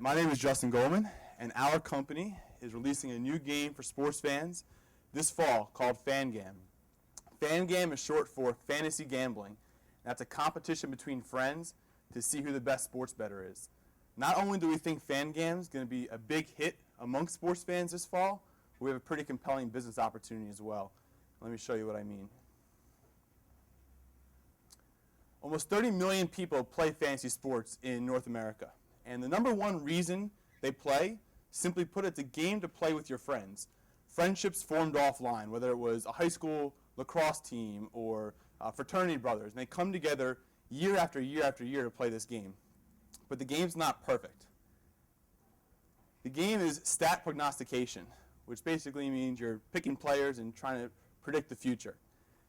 My name is Justin Goldman, and our company is releasing a new game for sports fans this fall called Gamb. Gamb is short for fantasy gambling. That's a competition between friends to see who the best sports bettor is. Not only do we think Gamb is going to be a big hit amongst sports fans this fall, but we have a pretty compelling business opportunity as well. Let me show you what I mean. Almost 30 million people play fantasy sports in North America. And the number one reason they play, simply put, it's a game to play with your friends. Friendships formed offline, whether it was a high school lacrosse team or fraternity brothers. And they come together year after year after year to play this game. But the game's not perfect. The game is stat prognostication, which basically means you're picking players and trying to predict the future.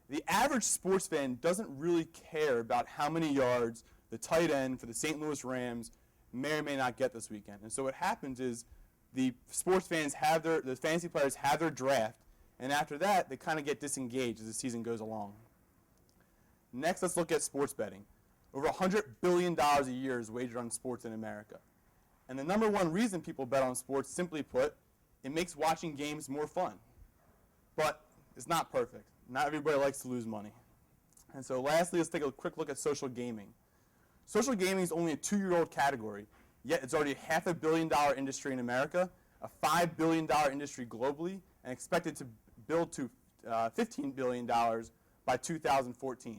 The average sports fan doesn't really care about how many yards the tight end for the St. Louis Rams may or may not get this weekend. And so what happens is the sports fans the fantasy players have their draft, and after that, they kind of get disengaged as the season goes along. Next, let's look at sports betting. Over $100 billion a year is wagered on sports in America. And the number one reason people bet on sports, simply put, it makes watching games more fun. But it's not perfect. Not everybody likes to lose money. And so lastly, let's take a quick look at social gaming. Social gaming is only a 2-year-old category, yet it's already a $500 million industry in America, a $5 billion industry globally, and expected to build to $15 billion by 2014.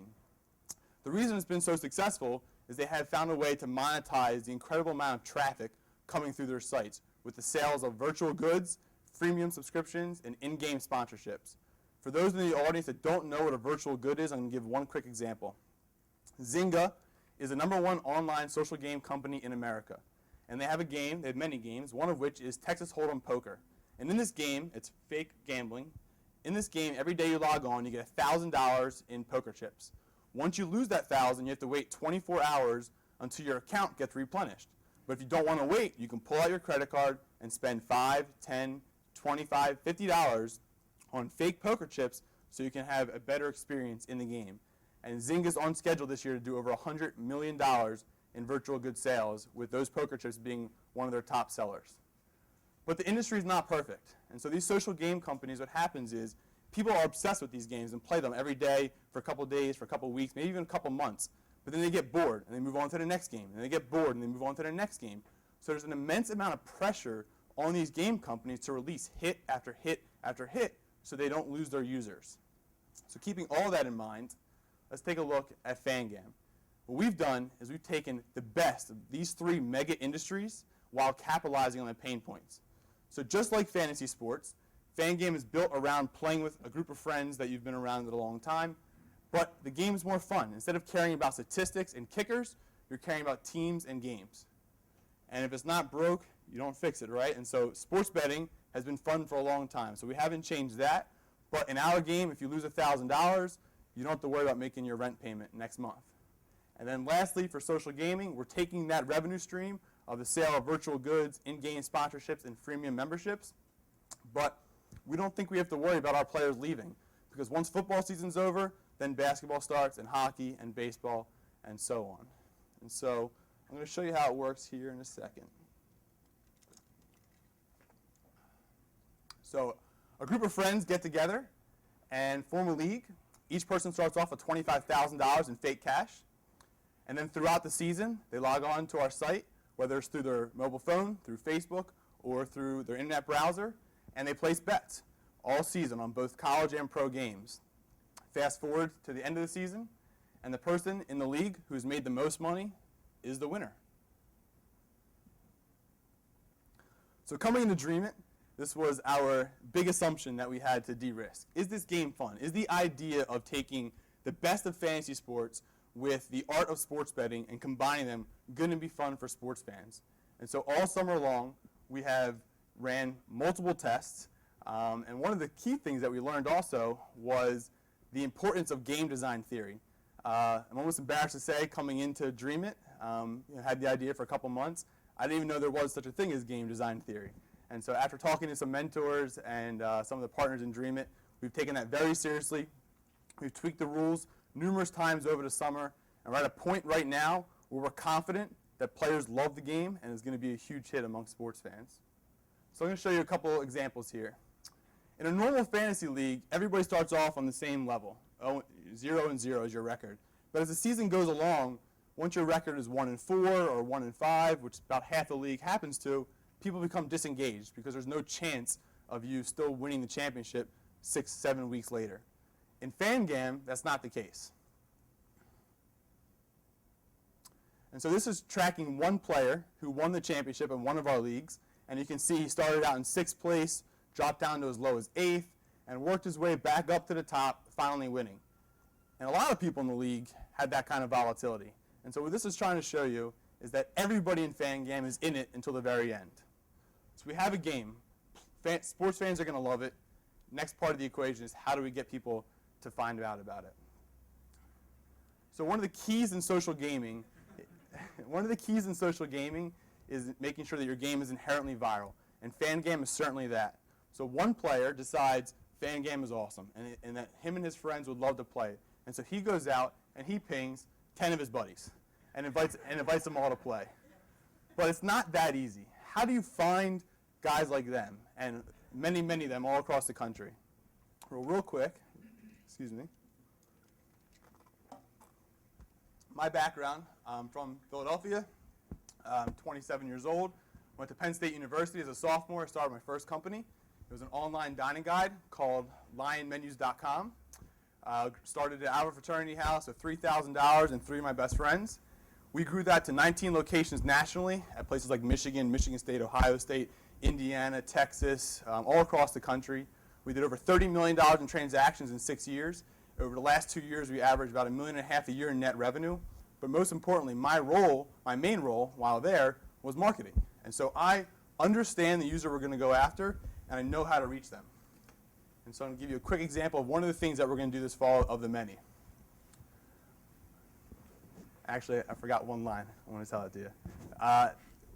The reason it's been so successful is they have found a way to monetize the incredible amount of traffic coming through their sites with the sales of virtual goods, freemium subscriptions, and in-game sponsorships. For those in the audience that don't know what a virtual good is, I'm going to give one quick example. Zynga is the #1 online social game company in America. And they have a game, they have many games, one of which is Texas Hold'em Poker. And in this game, it's fake gambling. In this game, every day you log on, you get $1,000 in poker chips. Once you lose that 1,000, you have to wait 24 hours until your account gets replenished. But if you don't want to wait, you can pull out your credit card and spend $5, $10, $25, $50 on fake poker chips so you can have a better experience in the game. And Zynga's on schedule this year to do over $100 million in virtual good sales, with those poker chips being one of their top sellers. But the industry is not perfect. And so these social game companies, what happens is people are obsessed with these games and play them every day for a couple of days, for a couple of weeks, maybe even a couple of months. But then they get bored and they move on to the next game. And they get bored and they move on to the next game. So there's an immense amount of pressure on these game companies to release hit after hit after hit so they don't lose their users. So keeping all that in mind, let's take a look at Gamb. What we've done is we've taken the best of these 3 mega industries while capitalizing on the pain points. So just like fantasy sports, Gamb is built around playing with a group of friends that you've been around with a long time, but the game is more fun. Instead of caring about statistics and kickers, you're caring about teams and games. And if it's not broke, you don't fix it, right? And so sports betting has been fun for a long time. So we haven't changed that. But in our game, if you lose $1,000, you don't have to worry about making your rent payment next month. And then lastly, for social gaming, we're taking that revenue stream of the sale of virtual goods, in-game sponsorships, and freemium memberships. But we don't think we have to worry about our players leaving. Because once football season's over, then basketball starts, and hockey, and baseball, and so on. And so I'm going to show you how it works here in a second. So a group of friends get together and form a league. Each person starts off with $25,000 in fake cash. And then throughout the season, they log on to our site, whether it's through their mobile phone, through Facebook, or through their internet browser, and they place bets all season on both college and pro games. Fast forward to the end of the season, and the person in the league who's made the most money is the winner. So coming into DreamIt, this was our big assumption that we had to de-risk. Is this game fun? Is the idea of taking the best of fantasy sports with the art of sports betting and combining them going to be fun for sports fans? And so all summer long, we have ran multiple tests. And one of the key things that we learned also was the importance of game design theory. I'm almost embarrassed to say, coming into DreamIt, had the idea for a couple months, I didn't even know there was such a thing as game design theory. And so after talking to some mentors and some of the partners in DreamIt, we've taken that very seriously. We've tweaked the rules numerous times over the summer, and we're at a point right now where we're confident that players love the game and is going to be a huge hit among sports fans. So I'm going to show you a couple examples here. In a normal fantasy league, everybody starts off on the same level. 0-0 is your record. But as the season goes along, once your record is 1-4 or 1-5, which about half the league happens to, people become disengaged because there's no chance of you still winning the championship 6-7 weeks later. In Gamb, that's not the case. And so this is tracking one player who won the championship in one of our leagues. And you can see he started out in 6th place, dropped down to as low as 8th, and worked his way back up to the top, finally winning. And a lot of people in the league had that kind of volatility. And so what this is trying to show you is that everybody in Gamb is in it until the very end. So we have a game. Sports fans are going to love it. Next part of the equation is how do we get people to find out about it. So one of the keys in social gaming is making sure that your game is inherently viral. And Gamb is certainly that. So one player decides Gamb is awesome and that him and his friends would love to play. And so he goes out and he pings 10 of his buddies and invites them all to play. But it's not that easy. How do you find guys like them? And many, many of them all across the country. Well, real quick, excuse me. My background, I'm from Philadelphia. I'm 27 years old. Went to Penn State University as a sophomore. I started my first company. It was an online dining guide called lionmenus.com. Started at our fraternity house with $3,000 and 3 of my best friends. We grew that to 19 locations nationally at places like Michigan, Michigan State, Ohio State, Indiana, Texas, all across the country. We did over $30 million in transactions in 6 years. Over the last 2 years, we averaged about $1.5 million a year in net revenue. But most importantly, my main role while there was marketing. And so I understand the user we're going to go after, and I know how to reach them. And so I'm going to give you a quick example of one of the things that we're going to do this fall of the many. Actually, I forgot one line. I want to tell it to you.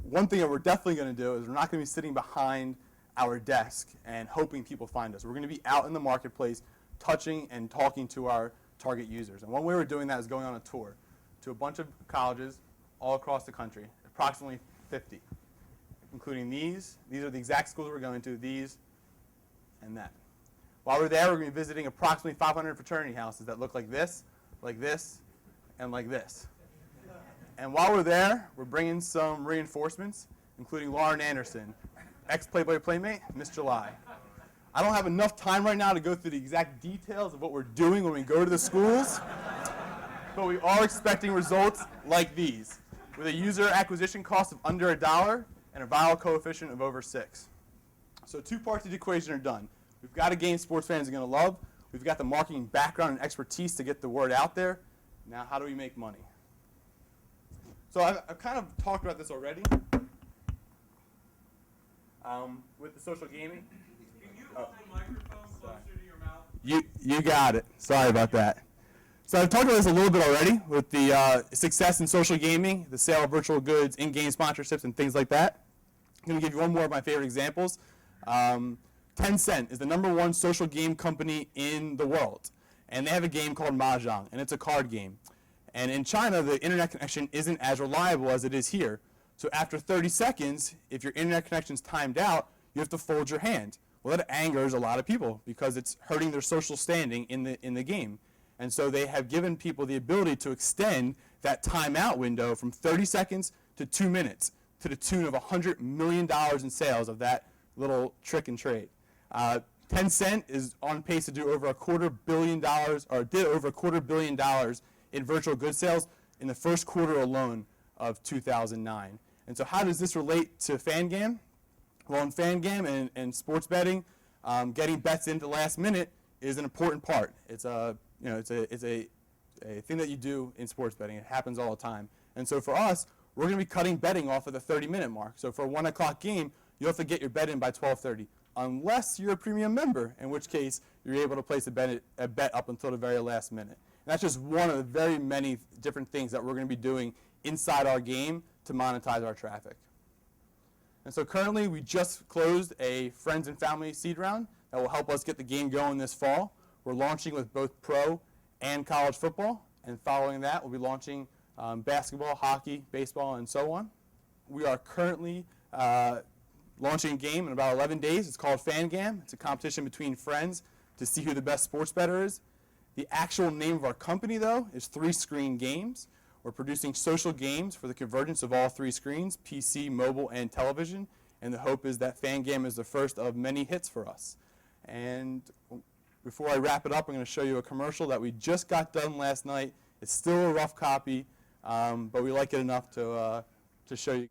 One thing that we're definitely going to do is we're not going to be sitting behind our desk and hoping people find us. We're going to be out in the marketplace touching and talking to our target users. And one way we're doing that is going on a tour to a bunch of colleges all across the country, approximately 50, including these. These are the exact schools we're going to, these and that. While we're there, we're going to be visiting approximately 500 fraternity houses that look like this, and like this. And while we're there, we're bringing some reinforcements, including Lauren Anderson, ex-Playboy Playmate, Miss July. I don't have enough time right now to go through the exact details of what we're doing when we go to the schools, but we are expecting results like these, with a user acquisition cost of under $1 and a viral coefficient of over 6. So 2 parts of the equation are done. We've got a game sports fans are going to love. We've got the marketing background and expertise to get the word out there. Now, how do we make money? So I've kind of talked about this already with the social gaming. Can you hold the microphone closer to your mouth? You got it. Sorry about that. So I've talked about this a little bit already with the success in social gaming, the sale of virtual goods, in-game sponsorships, and things like that. I'm going to give you one more of my favorite examples. Tencent is the #1 social game company in the world. And they have a game called Mahjong, and it's a card game. And in China, the internet connection isn't as reliable as it is here. So after 30 seconds, if your internet connection's timed out, you have to fold your hand. Well, that angers a lot of people because it's hurting their social standing in the game. And so they have given people the ability to extend that timeout window from 30 seconds to 2 minutes to the tune of $100 million in sales of that little trick and trade. Tencent is on pace to do over $250 million, or did over $250 million in virtual goods sales in the first quarter alone of 2009. And so how does this relate to Gamb? Well, in Gamb and sports betting, getting bets into last minute is an important part. It's a thing that you do in sports betting. It happens all the time. And so for us, we're going to be cutting betting off of the 30-minute mark. So for a 1 o'clock game, you have to get your bet in by 12:30. Unless you're a premium member, in which case you're able to place a bet up until the very last minute. And that's just one of the very many different things that we're going to be doing inside our game to monetize our traffic. And so currently we just closed a friends and family seed round that will help us get the game going this fall. We're launching with both pro and college football, and following that we'll be launching basketball, hockey, baseball, and so on. We are currently launching a game in about 11 days. It's called Gamb. It's a competition between friends to see who the best sports bettor is. The actual name of our company, though, is 3 Screen Games. We're producing social games for the convergence of all 3 screens, PC, mobile, and television. And the hope is that Gamb is the first of many hits for us. And before I wrap it up, I'm going to show you a commercial that we just got done last night. It's still a rough copy, but we like it enough to show you.